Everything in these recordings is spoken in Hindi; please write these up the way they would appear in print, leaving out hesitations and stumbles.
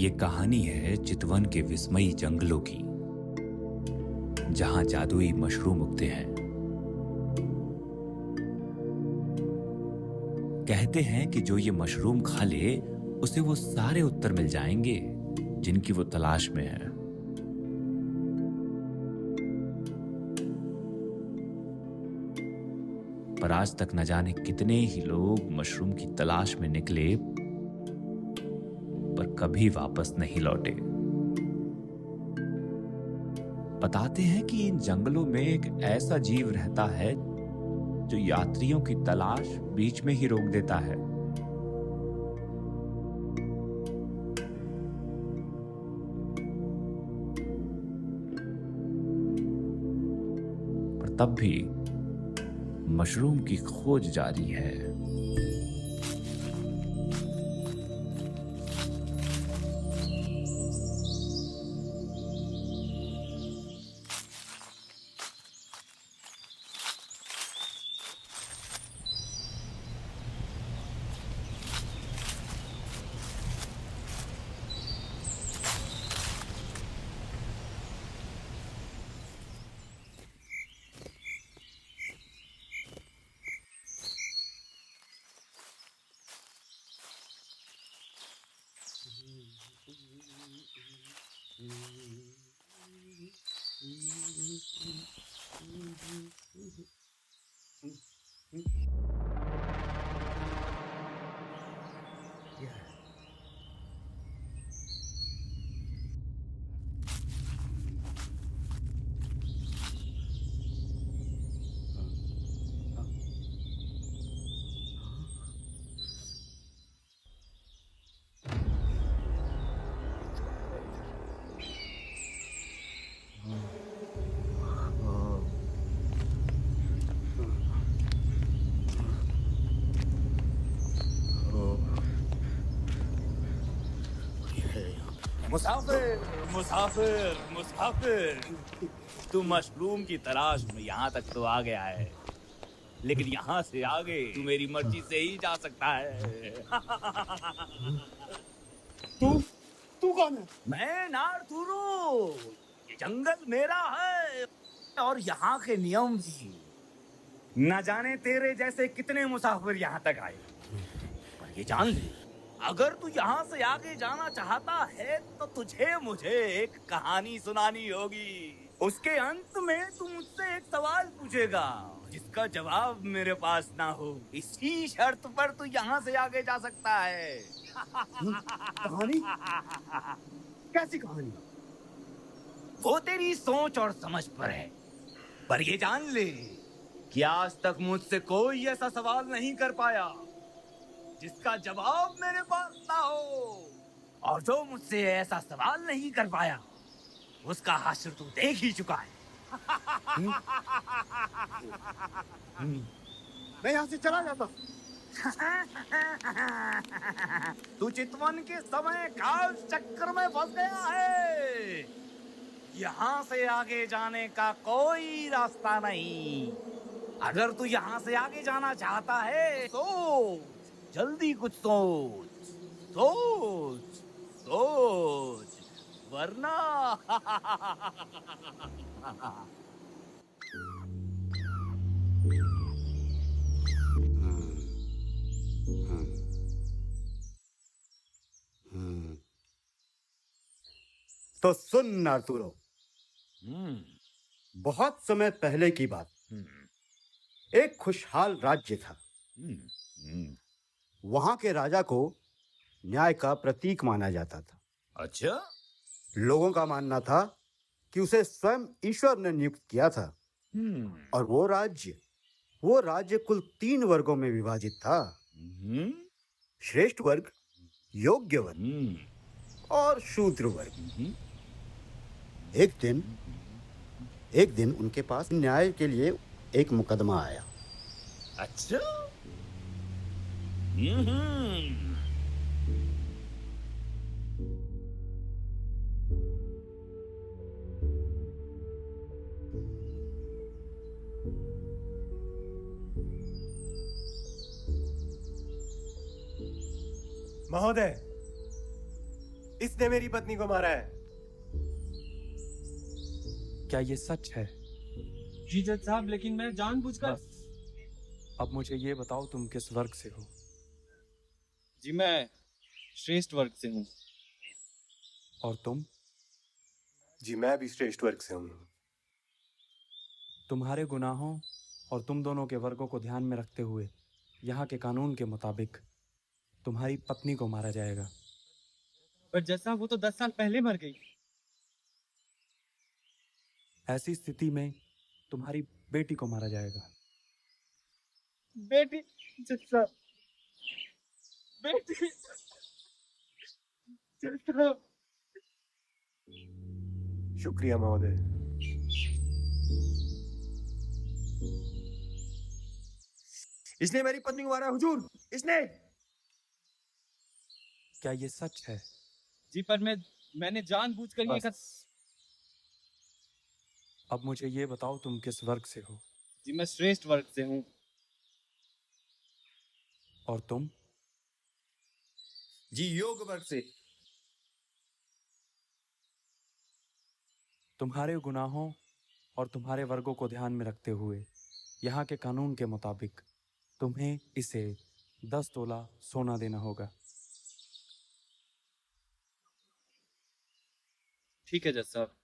ये कहानी है चितवन के विस्मयी जंगलों की, जहां जादुई मशरूम उगते हैं। कहते हैं कि जो ये मशरूम खा ले उसे वो सारे उत्तर मिल जाएंगे जिनकी वो तलाश में है। पर आज तक न जाने कितने ही लोग मशरूम की तलाश में निकले पर कभी वापस नहीं लौटे। बताते हैं कि इन जंगलों में एक ऐसा जीव रहता है जो यात्रियों की तलाश बीच में ही रोक देता है। पर तब भी मशरूम की खोज जारी है। मुसाफिर मुसाफिर मुसाफिर, तू मशरूम की तलाश में यहाँ तक तो आ गया है, लेकिन यहाँ से आगे तू मेरी मर्जी से ही जा सकता है। तू कौन है? मैं नारथुरू, ये जंगल मेरा है और यहाँ के नियम भी। न जाने तेरे जैसे कितने मुसाफिर यहाँ तक आए, पर ये जान ले, अगर तू यहाँ से आगे जाना चाहता है तो तुझे मुझे एक कहानी सुनानी होगी। उसके अंत में तू मुझसे एक सवाल पूछेगा जिसका जवाब मेरे पास ना हो। इसी शर्त पर तू यहाँ से आगे जा सकता है। कहानी? कैसी कहानी? वो तेरी सोच और समझ पर है, पर ये जान ले कि आज तक मुझसे कोई ऐसा सवाल नहीं कर पाया जिसका जवाब मेरे पास ना हो। और जो मुझसे ऐसा सवाल नहीं कर पाया उसका हाशिर तू देख ही चुका है। मैं यहाँ से चला जाता। तू चितवन के समय काल चक्र में फंस गया है। यहाँ से आगे जाने का कोई रास्ता नहीं। अगर तू यहाँ से आगे जाना चाहता है तो जल्दी कुछ सोच सोच सोच, वरना तो सुन नारतुरो, बहुत समय पहले की बात। एक खुशहाल राज्य था। वहां के राजा को न्याय का प्रतीक माना जाता था। अच्छा? लोगों का मानना था कि उसे स्वयं ईश्वर ने नियुक्त किया था। और वो राज्य कुल 3 वर्गों में विभाजित था। श्रेष्ठ वर्ग, योग्य वर्ग और शूद्र वर्ग। एक दिन उनके पास न्याय के लिए एक मुकदमा आया। अच्छा? महोदय, इसने मेरी पत्नी को मारा है। क्या ये सच है? जी जज साहब, लेकिन मैं जानबूझकर। बस अब मुझे ये बताओ, तुम किस वर्ग से हो? जी मैं श्रेष्ठ वर्ग से हूँ। और तुम? जी मैं भी श्रेष्ठ वर्ग से हूँ। तुम्हारे गुनाहों और तुम दोनों के वर्गों को ध्यान में रखते हुए यहाँ के कानून के मुताबिक तुम्हारी पत्नी को मारा जाएगा। पर जज साहब, वो तो 10 साल पहले मर गई। ऐसी स्थिति में तुम्हारी बेटी को मारा जाएगा। बेटी? जज साहब, बेटी? जज साहब। शुक्रिया महोदय। इसने मेरी पत्नी को मारा है हुजूर, इसने। क्या ये सच है? जी पर मैंने जानबूझकर ये बस अब मुझे ये बताओ, तुम किस वर्ग से हो? जी मैं श्रेष्ठ वर्ग से हूँ। और तुम? जी योग वर्ग से। तुम्हारे गुनाहों और तुम्हारे वर्गों को ध्यान में रखते हुए यहाँ के कानून के मुताबिक तुम्हें इसे 10 तोला सोना देना होगा। ठीक है जज साहब।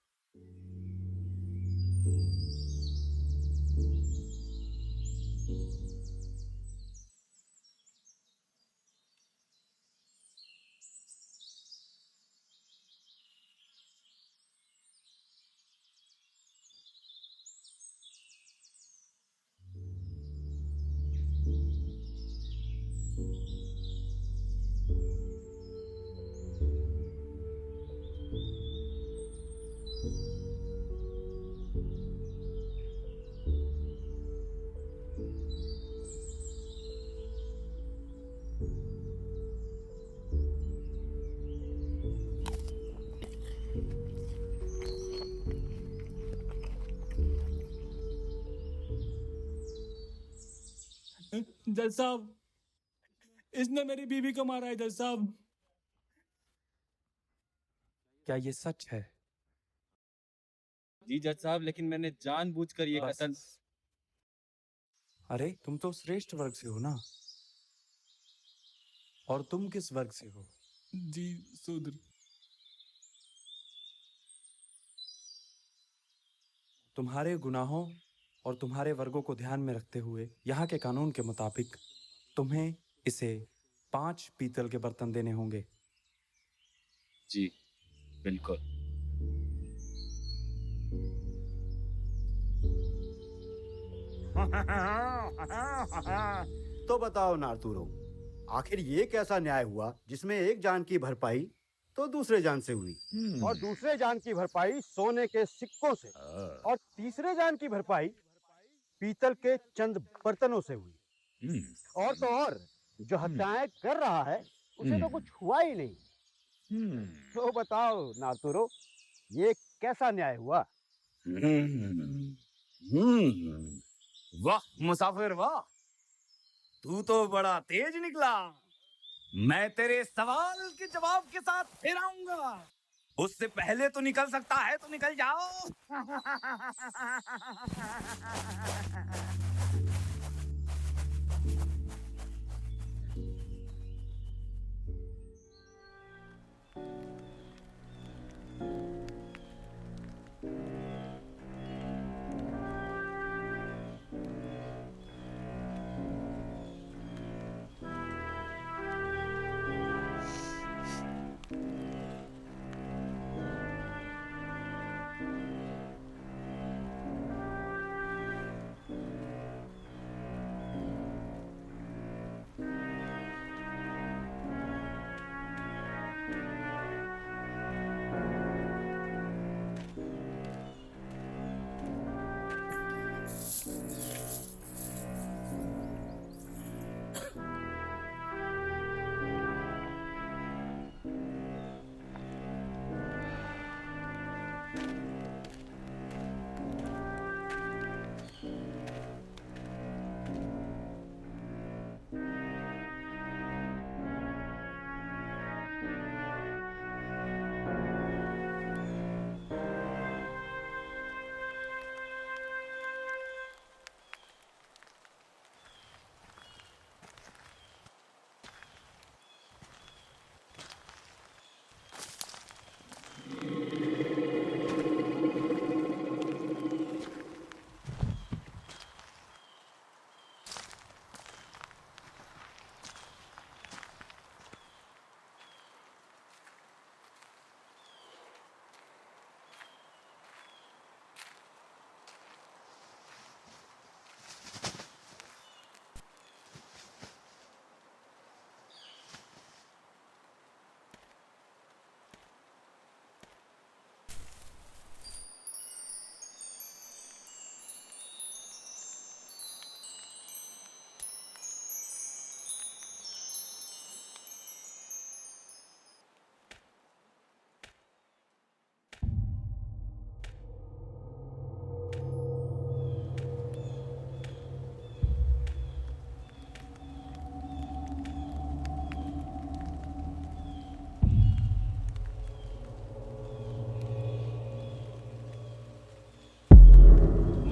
जज साहब, इसने मेरी बीवी को मारा है जज साहब। क्या ये सच है? जी जज साहब, लेकिन मैंने जानबूझकर ये बस। कत्ल। अरे तुम तो श्रेष्ठ वर्ग से हो ना? और तुम किस वर्ग से हो? जी शूद्र। तुम्हारे गुनाहों और तुम्हारे वर्गों को ध्यान में रखते हुए यहाँ के कानून के मुताबिक तुम्हें इसे 5 पीतल के बर्तन देने होंगे। जी बिल्कुल। तो बताओ नारतुरो, आखिर ये कैसा न्याय हुआ जिसमें एक जान की भरपाई तो दूसरे जान से हुई, और दूसरे जान की भरपाई सोने के सिक्कों से, और तीसरे जान की भरपाई पीतल के चंद बर्तनों से हुई। और तो और जो हत्याएं कर रहा है उसे तो कुछ हुआ ही नहीं। तो बताओ नारतुरो, ये कैसा न्याय हुआ? वाह मुसाफिर वाह, तू तो बड़ा तेज निकला। मैं तेरे सवाल के जवाब के साथ फिर आऊंगा। उससे पहले तो निकल सकता है तो निकल जाओ।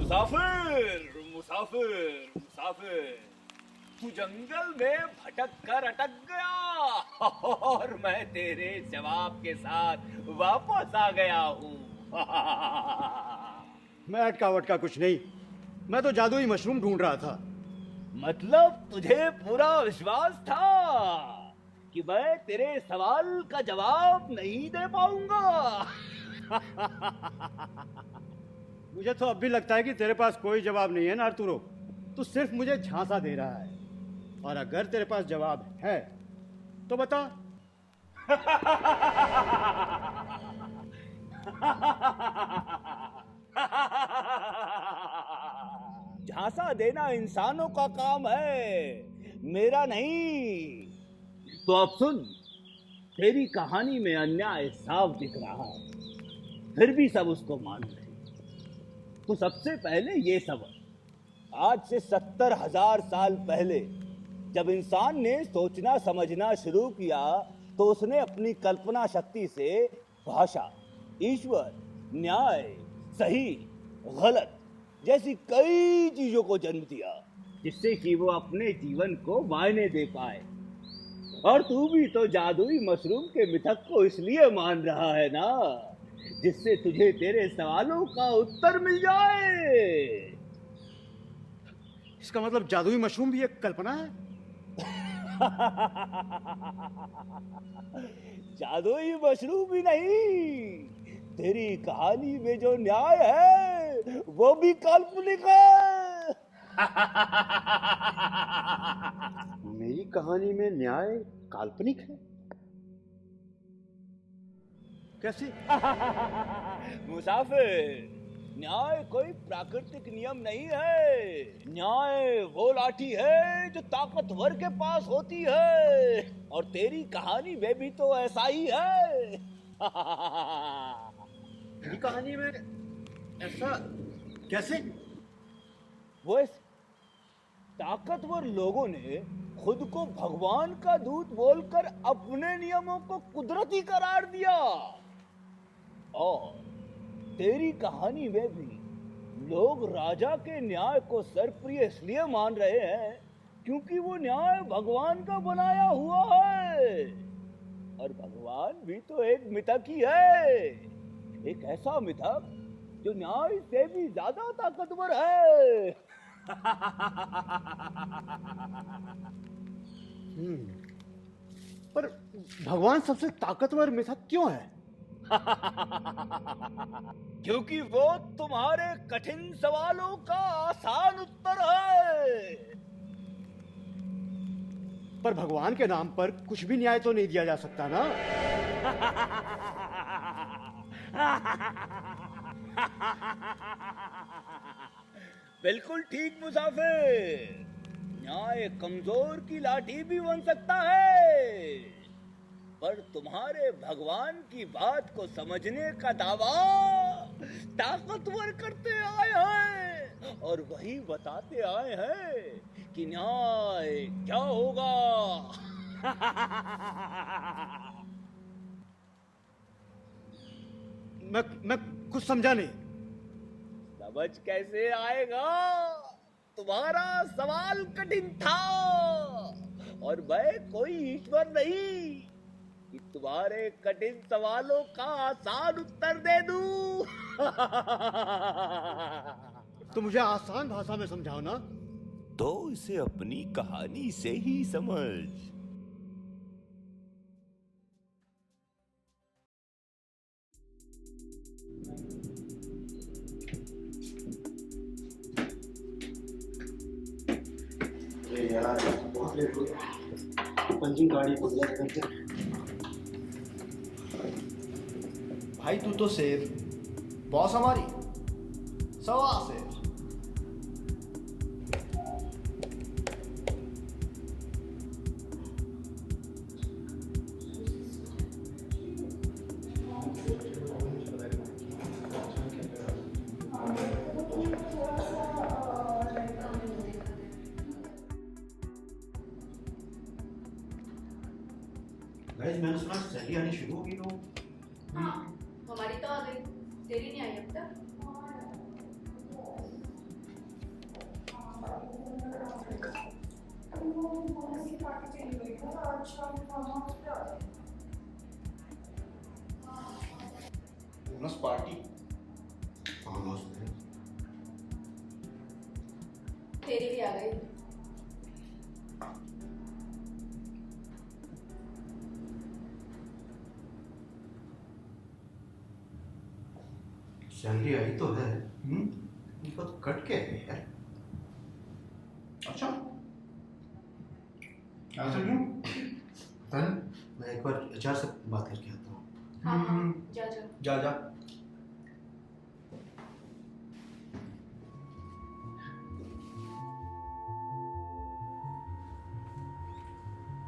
मुसाफिर मुसाफिर मुसाफिर, तू जंगल में भटक कर अटक गया और मैं तेरे जवाब के साथ वापस आ गया हूँ। मैं अटका वटका कुछ नहीं, मैं तो जादुई मशरूम ढूंढ रहा था। मतलब तुझे पूरा विश्वास था कि मैं तेरे सवाल का जवाब नहीं दे पाऊंगा। मुझे तो अब भी लगता है कि तेरे पास कोई जवाब नहीं है ना आर्तुरो। तू सिर्फ मुझे झांसा दे रहा है, और अगर तेरे पास जवाब है तो बता। झांसा देना इंसानों का काम है, मेरा नहीं। तो अब सुन, तेरी कहानी में अन्याय साफ दिख रहा है, फिर भी सब उसको मान रहे। तो सबसे पहले ये समझ, आज से 70,000 साल पहले जब इंसान ने सोचना समझना शुरू किया तो उसने अपनी कल्पना शक्ति से भाषा, ईश्वर, न्याय, सही, गलत जैसी कई चीजों को जन्म दिया, जिससे कि वो अपने जीवन को मायने दे पाए। और तू भी तो जादुई मशरूम के मिथक को इसलिए मान रहा है ना, जिससे तुझे तेरे सवालों का उत्तर मिल जाए। इसका मतलब जादुई मशरूम भी एक कल्पना है? जादुई मशरूम ही नहीं, तेरी कहानी में जो न्याय है वो भी काल्पनिक है। मेरी कहानी में न्याय काल्पनिक है? कैसे? मुसाफिर, न्याय कोई प्राकृतिक नियम नहीं है। न्याय वो लाठी है जो ताकतवर के पास होती है, और तेरी कहानी में भी तो ऐसा ही है। मेरी कहानी में ऐसा कैसे? वो ताकतवर लोगों ने खुद को भगवान का दूत बोलकर अपने नियमों को कुदरती करार दिया। और तेरी कहानी में भी लोग राजा के न्याय को सर्वप्रिय इसलिए मान रहे हैं क्योंकि वो न्याय भगवान का बनाया हुआ है। और भगवान भी तो एक मिथक ही है, एक ऐसा मिथक जो न्याय से भी ज्यादा ताकतवर है। पर भगवान सबसे ताकतवर मिथक क्यों है? क्योंकि वो तुम्हारे कठिन सवालों का आसान उत्तर है। पर भगवान के नाम पर कुछ भी न्याय तो नहीं दिया जा सकता ना? बिल्कुल ठीक मुसाफिर, न्याय कमजोर की लाठी भी बन सकता है, पर तुम्हारे भगवान की बात को समझने का दावा ताकतवर करते आए हैं, और वही बताते आए हैं कि न्याय क्या होगा। मैं कुछ समझा नहीं। समझ कैसे आएगा? तुम्हारा सवाल कठिन था, और मैं कोई ईश्वर नहीं कि तुम्हारे कठिन सवालों का आसान उत्तर दे दूं। तो मुझे आसान भाषा में समझाओ ना। तो इसे अपनी कहानी से ही समझ। यार बहुत लेट हो गया, पंचिंग गाड़ी को लेट करते। भाई तू तो सेफ, बॉस हमारी सवा सेफ। मैंने सुना सैली आनी शुरू हो गई हो। हाँ, हमारी तो आ गई, तेरी नहीं आई अब तक। बोनस पार्टी फार्म हाउस में। तेरी भी आ गई। सैलरी आई तो है। इनका तो कट क्या है यार? अच्छा ऐसा क्यों? पता नहीं, मैं एक बार एचआर से बात करके आता हूँ। हाँ, जा जा। जा जा।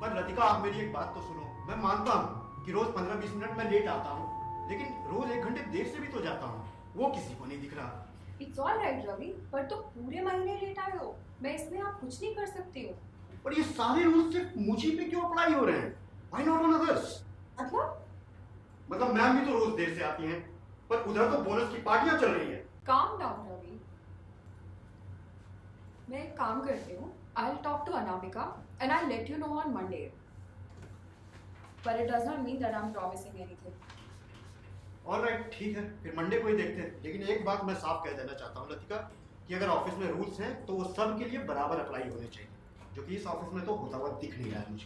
पर लतिका, आप मेरी एक बात तो सुनो। मैं मानता हूँ कि रोज 15-20 मिनट में लेट आता हूँ, लेकिन रोज 1 घंटे देर से भी तो जाता हूँ। वो किसी को नहीं दिख रहा। इट्स ऑल राइट रवि, पर तो पूरे महीने लेट आए हो। मैं इसमें आप कुछ नहीं कर सकती हो। पर ये सारे रूल्स सिर्फ मुझे पे क्यों अप्लाई हो रहे हैं? Why not on others? मतलब मैम भी तो रोज देर से आती हैं, पर उधर तो बोनस की पार्टियां चल रही हैं। Calm down Ravi. मैं एक काम करती हूँ। I'll talk to Anamika and I'll let you know on Monday. But it does not mean that I'm promising anything. Alright, ठीक है, फिर मंडे को ही देखते हैं। लेकिन एक बात मैं साफ कह देना चाहता हूँ लतिका, कि अगर ऑफिस में रूल्स हैं तो वो सब के लिए बराबर अप्लाई होने चाहिए, जो कि इस ऑफिस में तो होता हुआ दिख नहीं रहा है मुझे।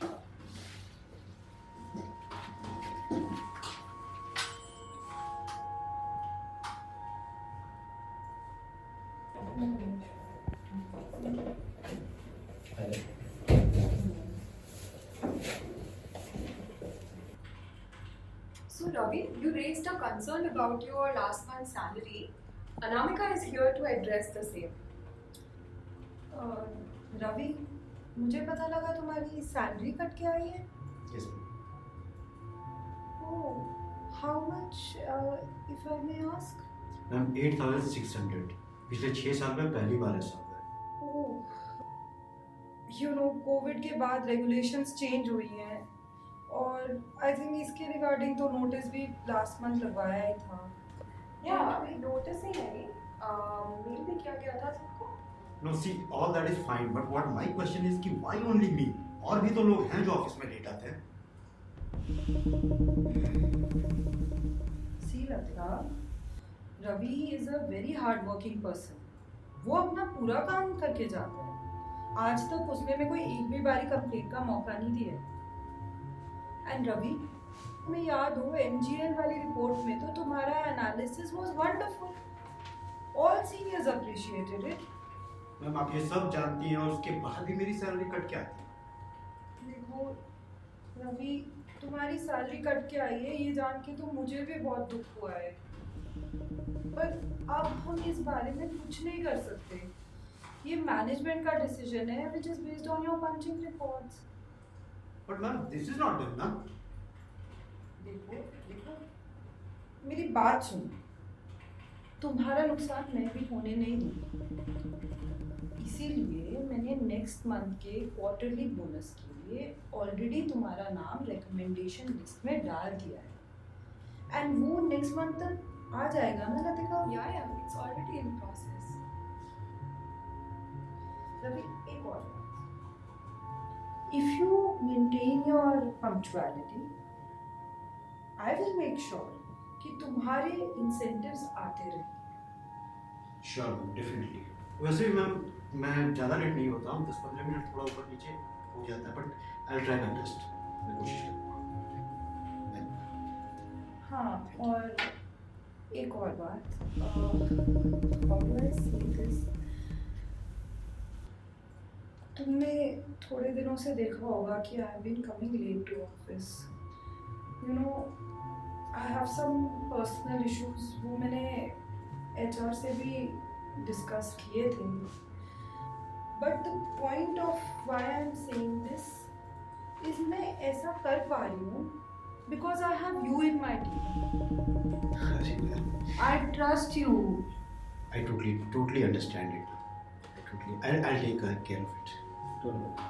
So Ravi, you raised a concern about your last month's salary. Anamika is here to address the same. Ravi, मुझे पता लगा तुम्हारी सैलरी कट के आई है। Yes oh, how much if I may ask? Ma'am 8600। पिछले 6 साल में पहली बार ऐसा हुआ है। ओह, यू नो कोविड के बाद रेगुलेशंस चेंज हुई हैं, और आई थिंक इसके रिगार्डिंग तो नोटिस भी लास्ट मंथ लगवाया ही था। या नोटिस ही है। मेल भी किया गया था सबको। No see, all that is fine, but what my question is कि व्हाई ओनली मी? और भी तो लोग हैं जो ऑफिस में लेट आते हैं। See Latika, Ravi is a very hard working person. वो अपना पूरा काम करके जाता है। आज तक उसने में कोई एक भी बारी कंप्लेंट का मौका नहीं दिया। एंड रवि, तुम्हें याद हो एमजीएल वाली रिपोर्ट में तो तुम्हारा analysis was wonderful. All seniors appreciated it. Ma'am आप ये सब जानती हैं और उसके बाद भी मेरी सैलरी कट के आती है। देखो रवि, तुम्हारी सैलरी कट के आई है ये जान के तो मुझे भी बहुत दुख हुआ है, पर अब हम इस बारे में कुछ नहीं कर सकते। ये मैनेजमेंट का डिसीजन है which is based on your punching records. But ma'am this is not done ना। देखो मेरी बात सुनो। तुम्हारा नुकसान मैं भी होने नहीं दूंगी। इसीलिए मैंने नेक्स्ट मंथ के क्वार्टरली बोनस के लिए ऑलरेडी तुम्हारा नाम रिकमेंडेशन लिस्ट में डाल दिया है। एंड वो नेक्स्ट मंथ तक आ जाएगा ना लतिका? या it's already in process. Ravi, एक और बात। If you maintain your punctuality, I will make sure कि तुम्हारे इंसेंटिव्स आते रहे। Sure ma'am, definitely. वैसे भी मैम मैं ज़्यादा लेट नहीं होता हूँ, 10-15 मिनट थोड़ा ऊपर नीचे हो जाता है, but I will try my best. मैं कोशिश करूँगा। हाँ, और एक और बात। हाउ डू आई से दिस? तुमने थोड़े दिनों से देखा होगा कि I have been coming late to office. You know, I have some personal issues. वो मैंने एचआर से भी डिस्कस किए थे। But the point of why I am saying this is मैं ऐसा कर पा रही हूँ because I have you in my team. अरे ma'am, I trust you. I totally understand it. I'll take care of it. Don't worry.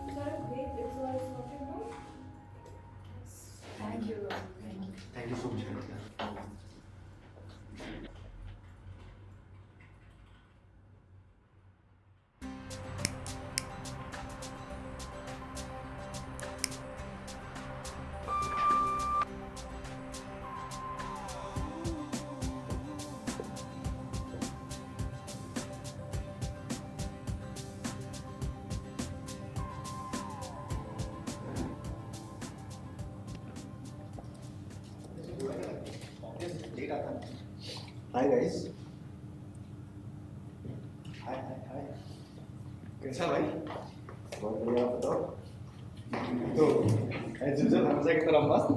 Is that okay? It's all sorted now? Thank you. Thank you. Thank you so much, Anita. Hi guys. Hi hi hi. कैसा भाई? बहुत बढ़िया, आप बताओ। तो एज यूजुअल हमेशा की तरह मस्त,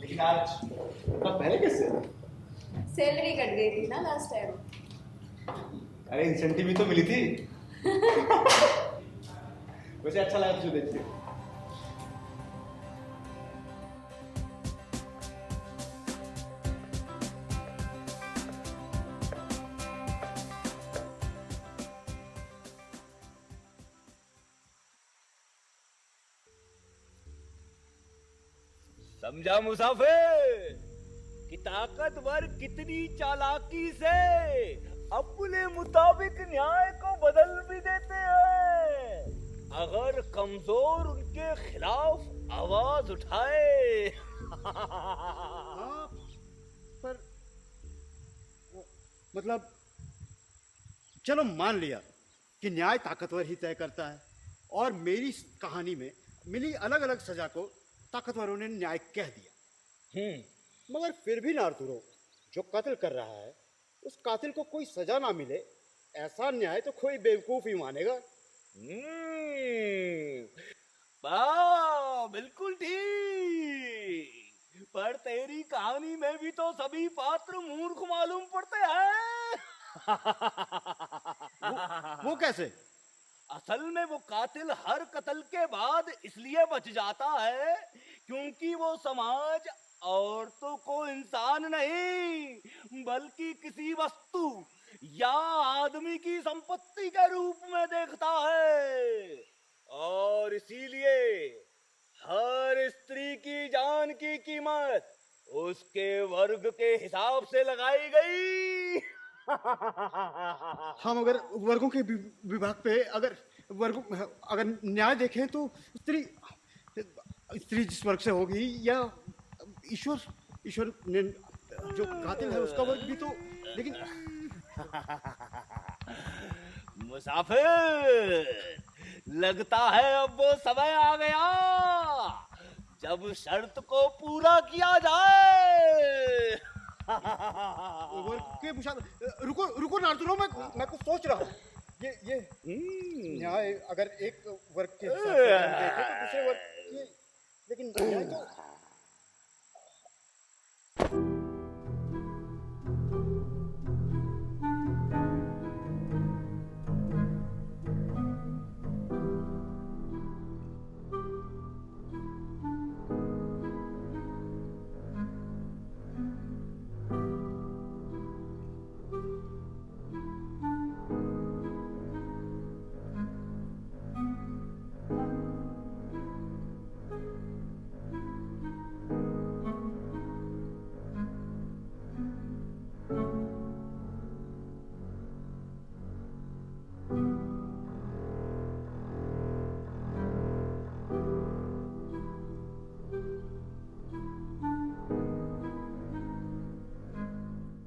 लेकिन आज थोड़ा पहले कैसे? सैलरी कट गई थी ना लास्ट टाइम। अरे इंसेंटिव भी तो मिली थी। वैसे अच्छा लगा तुझे देख के। समझा मुसाफिर कि ताकतवर कितनी चालाकी से अपने मुताबिक न्याय को बदल भी देते हैं अगर कमजोर उनके खिलाफ आवाज उठाए। हाँ, पर मतलब चलो मान लिया कि न्याय ताकतवर ही तय करता है और मेरी कहानी में मिली अलग अलग सजा को ताकतवरों ने न्याय कह दिया। मगर फिर भी नारतुरो जो कत्ल कर रहा है उस कातिल को कोई सजा ना मिले, ऐसा न्याय तो कोई बेवकूफ ही मानेगा। बिल्कुल ठीक, पर तेरी कहानी में भी तो सभी पात्र मूर्ख मालूम पड़ते हैं। वो कैसे? असल में वो कातिल हर कत्ल के बाद इसलिए बच जाता है क्योंकि वो समाज औरतों को इंसान नहीं बल्कि किसी वस्तु या आदमी की संपत्ति के रूप में देखता है और इसीलिए हर स्त्री की जान की कीमत उसके वर्ग के हिसाब से लगाई गई। हम अगर वर्गों के विभाग पे अगर न्याय देखें तो स्त्री जिस वर्ग से होगी या ईश्वर ने जो कातिल है उसका वर्ग भी तो, लेकिन मुसाफिर लगता है अब वो समय आ गया जब शर्त को पूरा किया जाए। रुको रुको नारतुरो, मैं कुछ सोच रहा हूँ। ये न्याय अगर एक वर्ग के हिसाब से देखें तो दूसरे वर्ग की, लेकिन न्याय तो